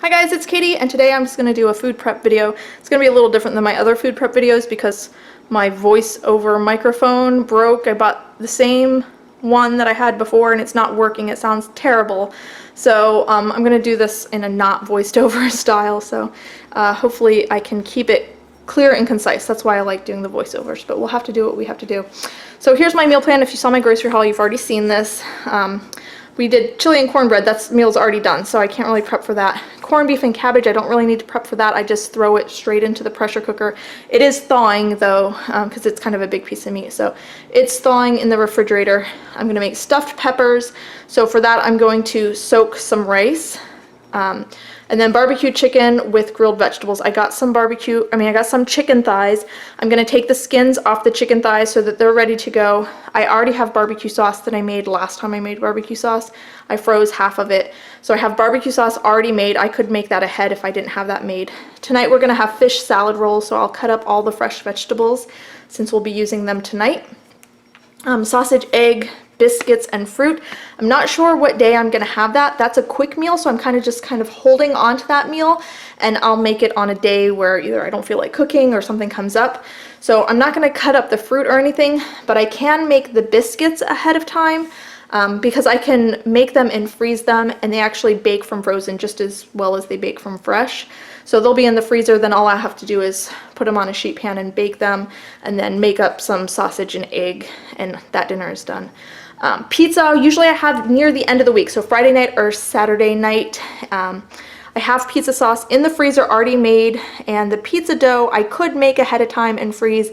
Hi guys, it's Katie, and today I'm just going to do a food prep video. It's going to be a little different than my other food prep videos because my voiceover microphone broke. I bought the same one that I had before and it's not working. It sounds terrible. So I'm going to do this in a not voiced over style, so hopefully I can keep it clear and concise. That's why I like doing the voiceovers, but we'll have to do what we have to do. So here's my meal plan. If you saw my grocery haul, you've already seen this. We did chili and cornbread. That meal's already done, so I can't really prep for that. Corned beef and cabbage, I don't really need to prep for that. I just throw it straight into the pressure cooker. It is thawing though, because it's kind of a big piece of meat, so it's thawing in the refrigerator. I'm going to make stuffed peppers. So for that, I'm going to soak some rice. And then barbecue chicken with grilled vegetables. I got some chicken thighs. I'm going to take the skins off the chicken thighs so that they're ready to go. I already have barbecue sauce that I made last time I made barbecue sauce. I froze half of it. So I have barbecue sauce already made. I could make that ahead if I didn't have that made. Tonight we're going to have fish salad rolls, so I'll cut up all the fresh vegetables since we'll be using them tonight. Sausage, egg, biscuits, and fruit. I'm not sure what day I'm going to have that. That's a quick meal, so I'm kind of holding on to that meal, and I'll make it on a day where either I don't feel like cooking or something comes up. So I'm not going to cut up the fruit or anything, but I can make the biscuits ahead of time because I can make them and freeze them, and they actually bake from frozen just as well as they bake from fresh. So they'll be in the freezer, then all I have to do is put them on a sheet pan and bake them, and then make up some sausage and egg, and that dinner is done. Pizza, usually I have near the end of the week, so Friday night or Saturday night. I have pizza sauce in the freezer already made, and the pizza dough I could make ahead of time and freeze,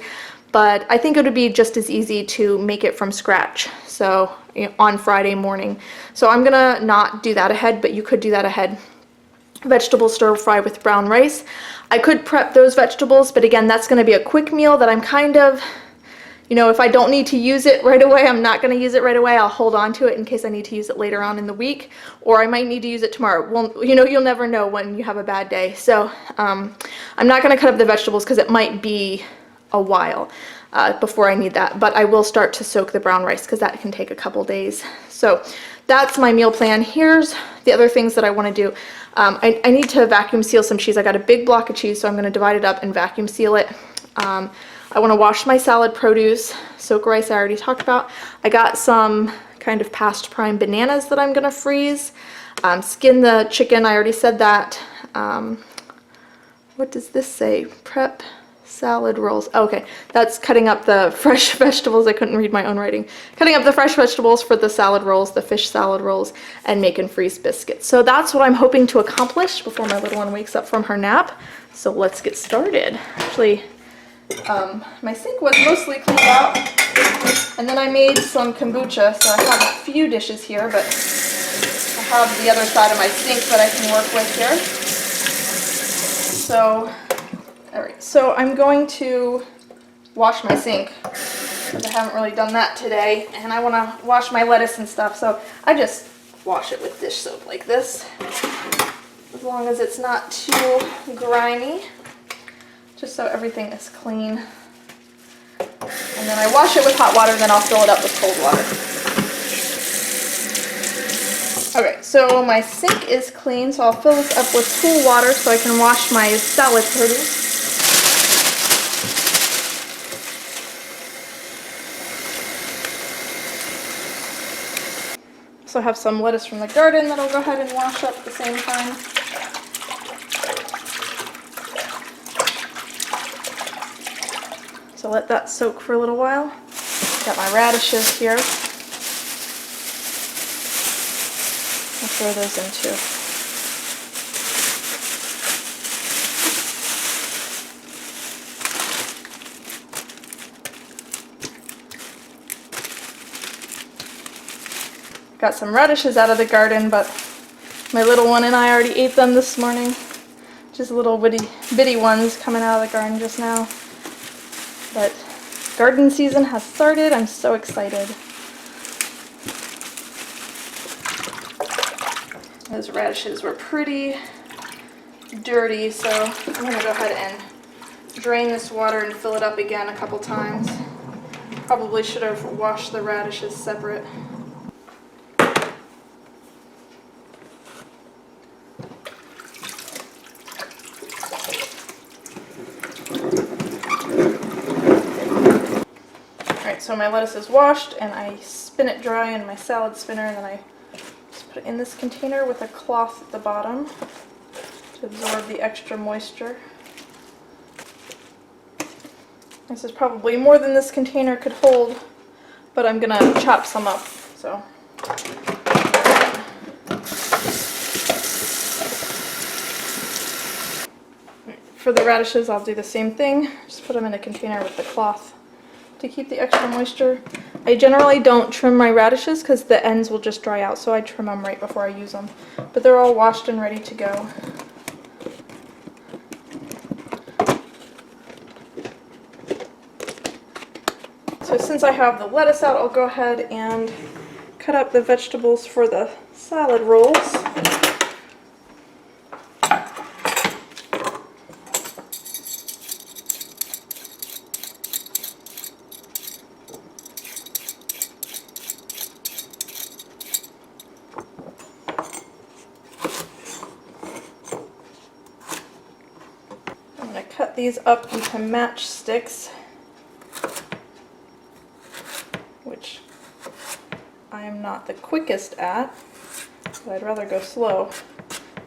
but I think it would be just as easy to make it from scratch, so on Friday morning. So I'm gonna not do that ahead, but you could do that ahead. Vegetable stir fry with brown rice. I could prep those vegetables, but again, that's gonna be a quick meal that I'm kind of, if I don't need to use it right away, I'm not going to use it right away. I'll hold on to it in case I need to use it later on in the week, or I might need to use it tomorrow. Well, you'll never know when you have a bad day. So I'm not going to cut up the vegetables because it might be a while before I need that, but I will start to soak the brown rice because that can take a couple days. So that's my meal plan. Here's the other things that I want to do. I need to vacuum seal some cheese. I got a big block of cheese, so I'm going to divide it up and vacuum seal it. I want to wash my salad produce. Soak rice I already talked about. I got some kind of past prime bananas that I'm going to freeze. Skin the chicken, I already said that. What does this say? Prep salad rolls. Okay, that's cutting up the fresh vegetables. I couldn't read my own writing. Cutting up the fresh vegetables for the salad rolls, the fish salad rolls, and make and freeze biscuits. So that's what I'm hoping to accomplish before my little one wakes up from her nap. So let's get started. Actually, my sink was mostly cleaned out, and then I made some kombucha, so I have a few dishes here, but I have the other side of my sink that I can work with here. So, alright, so I'm going to wash my sink, because I haven't really done that today, and I want to wash my lettuce and stuff, so I just wash it with dish soap like this, as long as it's not too grimy. Just so everything is clean. And then I wash it with hot water, then I'll fill it up with cold water. Okay, so my sink is clean, so I'll fill this up with cool water so I can wash my salad produce. So I have some lettuce from the garden that I'll go ahead and wash up at the same time. So let that soak for a little while. Got my radishes here. I'll throw those in too. Got some radishes out of the garden, but my little one and I already ate them this morning. Just little bitty ones coming out of the garden just now. But garden season has started. I'm so excited. Those radishes were pretty dirty, so I'm going to go ahead and drain this water and fill it up again a couple times. Probably should have washed the radishes separate. so my lettuce is washed and I spin it dry in my salad spinner, and then I just put it in this container with a cloth at the bottom to absorb the extra moisture. This is probably more than this container could hold, but I'm gonna chop some up, so. For the radishes, I'll do the same thing. Just put them in a container with the cloth to keep the extra moisture. I generally don't trim my radishes because the ends will just dry out, so I trim them right before I use them. But they're all washed and ready to go. So since I have the lettuce out, I'll go ahead and cut up the vegetables for the salad rolls. I'm going to cut these up into matchsticks, which I am not the quickest at, but I'd rather go slow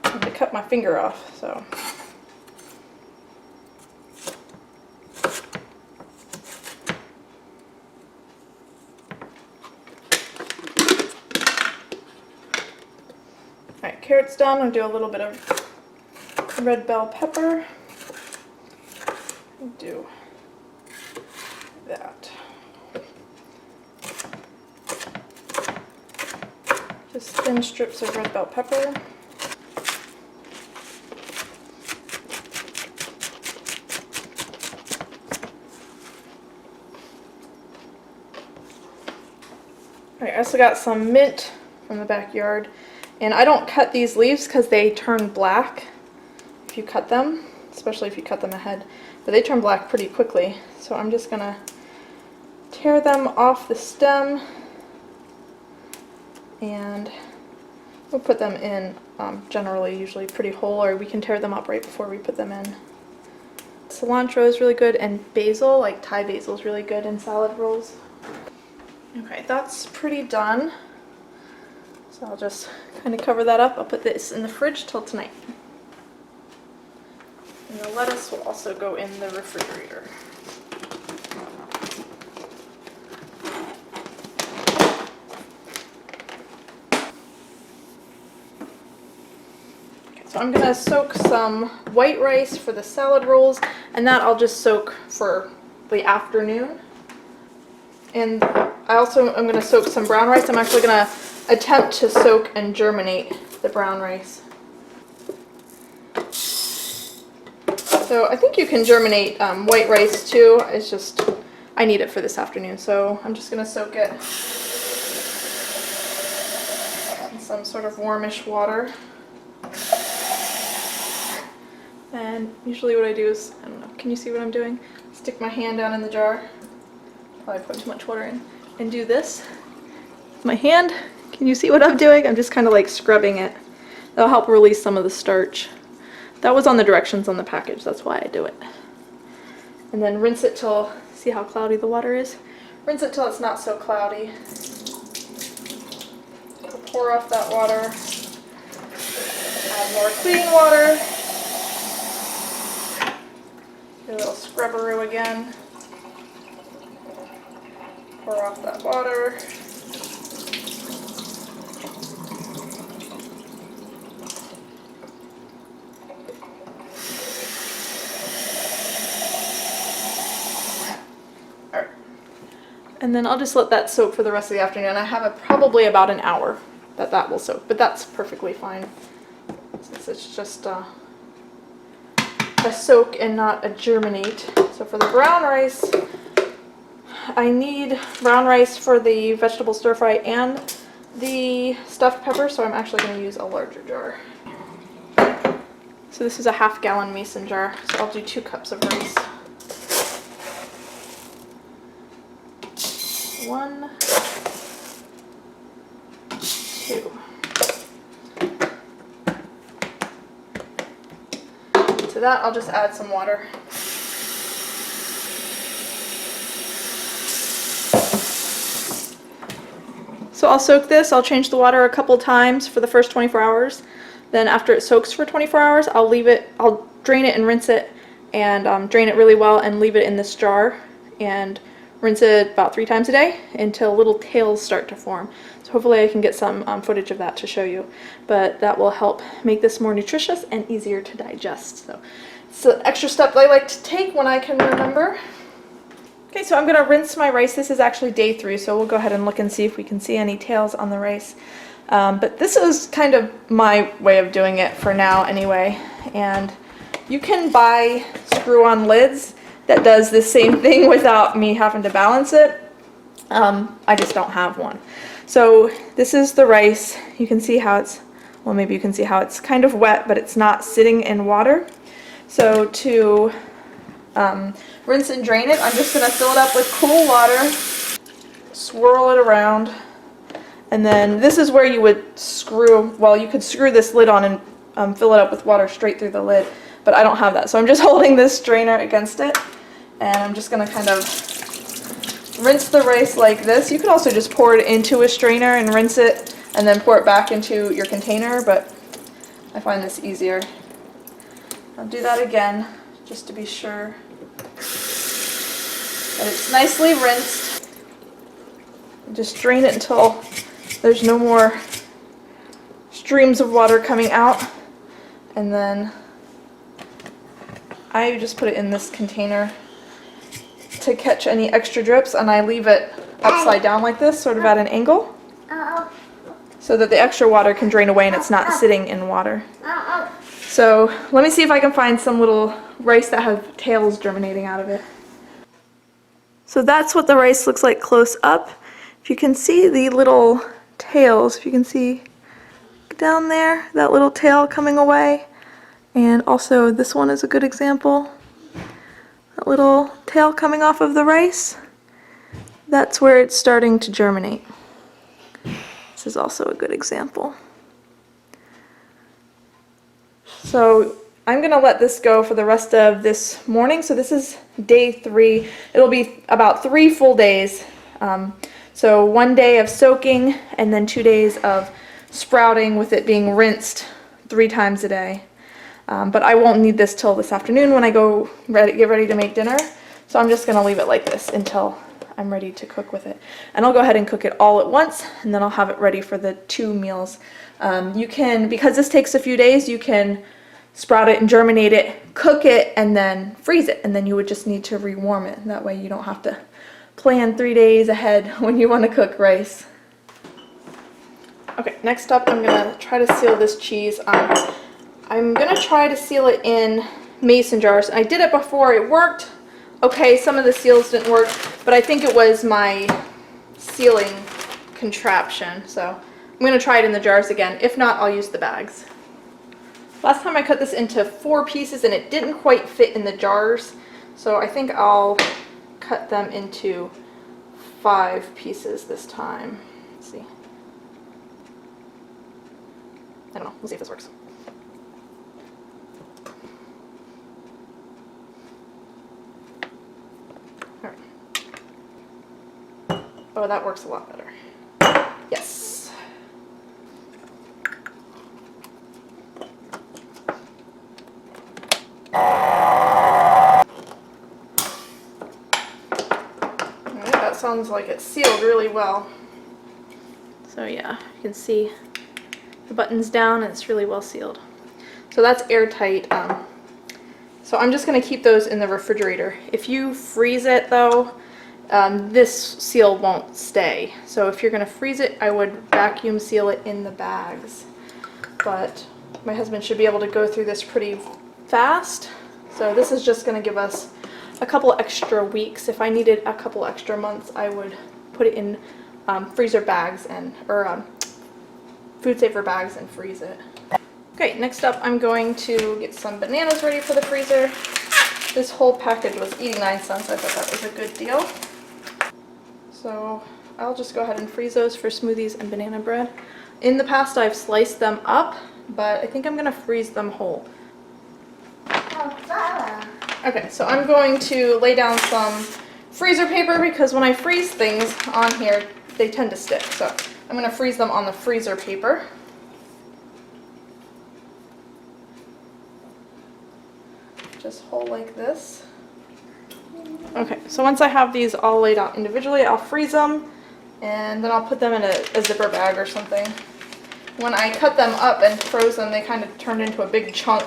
than to cut my finger off, so. Alright, carrots done. I'll do a little bit of red bell pepper. Do that. Just thin strips of red bell pepper. Alright, I also got some mint from the backyard, and I don't cut these leaves because they turn black if you cut them, especially if you cut them ahead, but they turn black pretty quickly. So I'm just gonna tear them off the stem, and we'll put them in generally usually pretty whole, or we can tear them up right before we put them in. Cilantro is really good, and basil, like Thai basil, is really good in salad rolls. Okay, that's pretty done. So I'll just kind of cover that up. I'll put this in the fridge till tonight. And the lettuce will also go in the refrigerator. Okay, so I'm going to soak some white rice for the salad rolls, and that I'll just soak for the afternoon. And I also am going to soak some brown rice. I'm actually going to attempt to soak and germinate the brown rice. So I think you can germinate white rice too. It's just, I need it for this afternoon, so I'm just going to soak it in some sort of warmish water. And usually what I do is, I don't know, can you see what I'm doing? Stick my hand down in the jar. Probably put too much water in. And do this with my hand. Can you see what I'm doing? I'm just kind of like scrubbing it. That'll help release some of the starch. That was on the directions on the package, that's why I do it. And then rinse it till, see how cloudy the water is? Rinse it till it's not so cloudy. So pour off that water. Add more clean water. Do a little scrubberoo again. Pour off that water. And then I'll just let that soak for the rest of the afternoon. I have probably about an hour that will soak, but that's perfectly fine since it's just a soak and not a germinate. So for the brown rice, I need brown rice for the vegetable stir fry and the stuffed pepper, so I'm actually going to use a larger jar. So this is a half-gallon mason jar, so I'll do 2 cups of rice. 1, 2. To that, I'll just add some water. So I'll soak this, I'll change the water a couple times for the first 24 hours. Then after it soaks for 24 hours, I'll drain it and rinse it, and drain it really well and leave it in this jar and rinse it about 3 times a day until little tails start to form. So hopefully I can get some footage of that to show you, but that will help make this more nutritious and easier to digest. So it's an extra step I like to take when I can remember. Okay, so I'm going to rinse my rice. This is actually day 3, so we'll go ahead and look and see if we can see any tails on the rice. But this is kind of my way of doing it for now anyway. And you can buy screw-on lids that does the same thing without me having to balance it. I just don't have one. So this is the rice. You can see how it's, well, maybe you can see how it's kind of wet, but it's not sitting in water. So to rinse and drain it, I'm just going to fill it up with cool water, swirl it around, and then this is where you would screw, well, you could screw this lid on and fill it up with water straight through the lid, but I don't have that. So I'm just holding this strainer against it, and I'm just going to kind of rinse the rice like this. You could also just pour it into a strainer and rinse it, and then pour it back into your container, but I find this easier. I'll do that again, just to be sure that it's nicely rinsed. Just drain it until there's no more streams of water coming out, and then I just put it in this container to catch any extra drips, and I leave it upside down like this, sort of at an angle, so that the extra water can drain away and it's not sitting in water. So let me see if I can find some little rice that have tails germinating out of it. So that's what the rice looks like close up. If you can see the little tails, if you can see down there, that little tail coming away. And also this one is a good example. That little tail coming off of the rice, that's where it's starting to germinate. This is also a good example. So I'm going to let this go for the rest of this morning. So this is day 3. It'll be about 3 full days. So 1 day of soaking and then 2 days of sprouting with it being rinsed 3 times a day. But I won't need this till this afternoon when I get ready to make dinner. So I'm just going to leave it like this until I'm ready to cook with it. And I'll go ahead and cook it all at once, and then I'll have it ready for the 2 meals. You can, because this takes a few days, you can sprout it and germinate it, cook it, and then freeze it. And then you would just need to rewarm it. That way you don't have to plan 3 days ahead when you want to cook rice. Okay, next up I'm going to try to seal this cheese. I'm going to try to seal it in mason jars. I did it before, it worked. Okay, some of the seals didn't work, but I think it was my sealing contraption. So I'm going to try it in the jars again. If not, I'll use the bags. Last time I cut this into 4 pieces and it didn't quite fit in the jars, so I think I'll cut them into 5 pieces this time. Let's see. I don't know, we'll see if this works. Alright. Oh, that works a lot better. Yes. Sounds like it's sealed really well. So yeah, you can see the buttons down and it's really well sealed. So that's airtight. So I'm just going to keep those in the refrigerator. If you freeze it though, this seal won't stay. So if you're going to freeze it, I would vacuum seal it in the bags. But my husband should be able to go through this pretty fast. So this is just going to give us a couple extra weeks. If I needed a couple extra months, I would put it in freezer bags or food saver bags and freeze it. Okay, next up I'm going to get some bananas ready for the freezer. This whole package was 89 cents. I thought that was a good deal. So I'll just go ahead and freeze those for smoothies and banana bread. In the past I've sliced them up, but I think I'm going to freeze them whole. Okay, so I'm going to lay down some freezer paper because when I freeze things on here, they tend to stick. So I'm going to freeze them on the freezer paper. Just hold like this. Okay, so once I have these all laid out individually, I'll freeze them and then I'll put them in a zipper bag or something. When I cut them up and froze them, they kind of turned into a big chunk,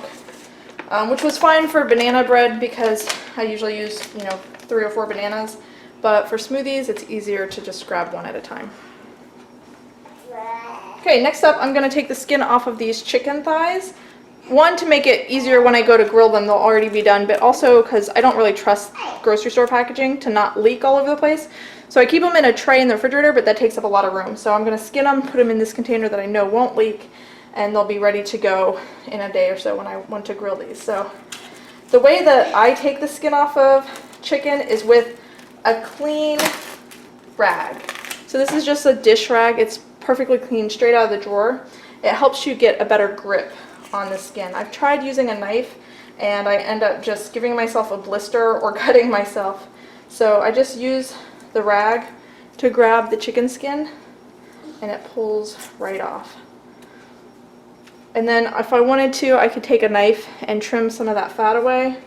which was fine for banana bread because I usually use, 3 or 4 bananas. But for smoothies, it's easier to just grab one at a time. Okay, next up, I'm going to take the skin off of these chicken thighs. One, to make it easier when I go to grill them, they'll already be done, but also because I don't really trust grocery store packaging to not leak all over the place. So I keep them in a tray in the refrigerator, but that takes up a lot of room. So I'm going to skin them, put them in this container that I know won't leak, and they'll be ready to go in a day or so when I want to grill these. So the way that I take the skin off of chicken is with a clean rag. So this is just a dish rag. It's perfectly clean, straight out of the drawer. It helps you get a better grip on the skin. I've tried using a knife and I end up just giving myself a blister or cutting myself. So I just use the rag to grab the chicken skin and it pulls right off. And then if I wanted to, I could take a knife and trim some of that fat away.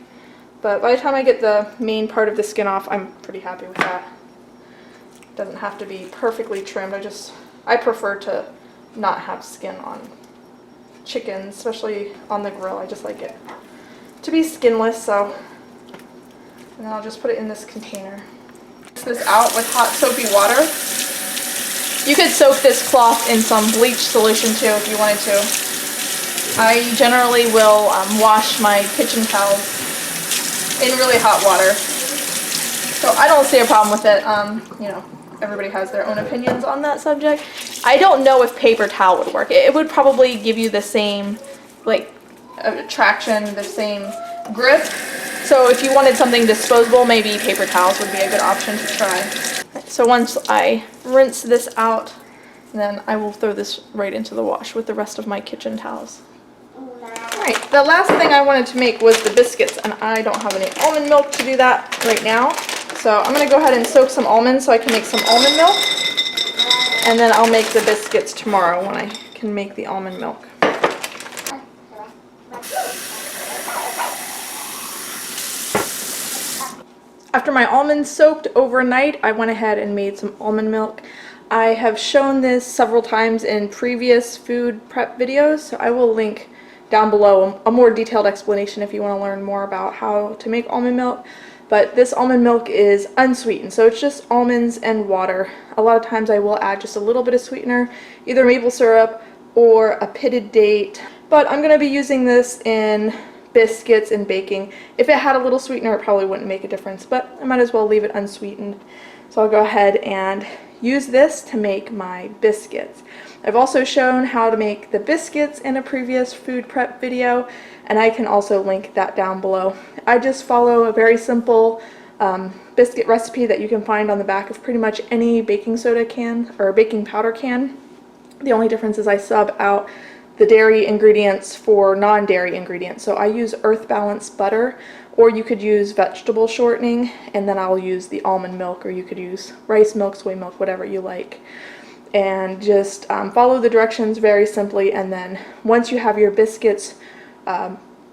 But by the time I get the main part of the skin off, I'm pretty happy with that. It doesn't have to be perfectly trimmed. I prefer to not have skin on chicken, especially on the grill. I just like it to be skinless, and then I'll just put it in this container. Mix this out with hot soapy water. You could soak this cloth in some bleach solution too if you wanted to. I generally will wash my kitchen towels in really hot water. So I don't see a problem with it. Everybody has their own opinions on that subject. I don't know if paper towel would work. It would probably give you the same, traction, the same grip. So if you wanted something disposable, maybe paper towels would be a good option to try. So once I rinse this out, then I will throw this right into the wash with the rest of my kitchen towels. Alright, the last thing I wanted to make was the biscuits, and I don't have any almond milk to do that right now. So I'm going to go ahead and soak some almonds so I can make some almond milk. And then I'll make the biscuits tomorrow when I can make the almond milk. After my almonds soaked overnight, I went ahead and made some almond milk. I have shown this several times in previous food prep videos, so I will link down below a more detailed explanation if you want to learn more about how to make almond milk. But this almond milk is unsweetened, so it's just almonds and water. A lot of times I will add just a little bit of sweetener, either maple syrup or a pitted date. But I'm going to be using this in biscuits and baking. If it had a little sweetener, it probably wouldn't make a difference, but I might as well leave it unsweetened. So I'll go ahead and use this to make my biscuits. I've also shown how to make the biscuits in a previous food prep video, and I can also link that down below. I just follow a very simple biscuit recipe that you can find on the back of pretty much any baking soda can or baking powder can. The only difference is I sub out the dairy ingredients for non-dairy ingredients. So I use Earth Balance butter, or you could use vegetable shortening, and then I'll use the almond milk, or you could use rice milk, soy milk, whatever you like. And just follow the directions very simply, and then once you have your biscuits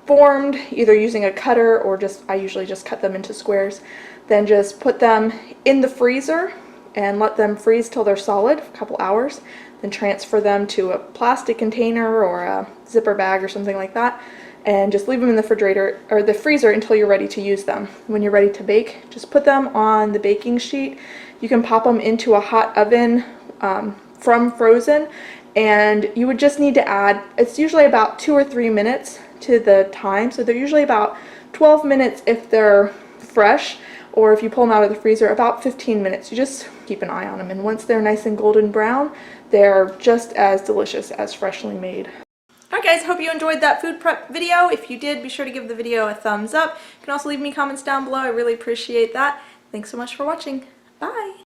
formed, either using a cutter or I usually just cut them into squares, then just put them in the freezer and let them freeze till they're solid for a couple hours. Then transfer them to a plastic container or a zipper bag or something like that, and just leave them in the refrigerator or the freezer until you're ready to use them. When you're ready to bake, just put them on the baking sheet. You can pop them into a hot oven from frozen, and you would just need to add, it's usually about 2 or 3 minutes to the time, so they're usually about 12 minutes if they're fresh, or if you pull them out of the freezer, about 15 minutes. You just keep an eye on them, and once they're nice and golden brown, they're just as delicious as freshly made. Alright guys, hope you enjoyed that food prep video. If you did, be sure to give the video a thumbs up. You can also leave me comments down below. I really appreciate that. Thanks so much for watching. Bye!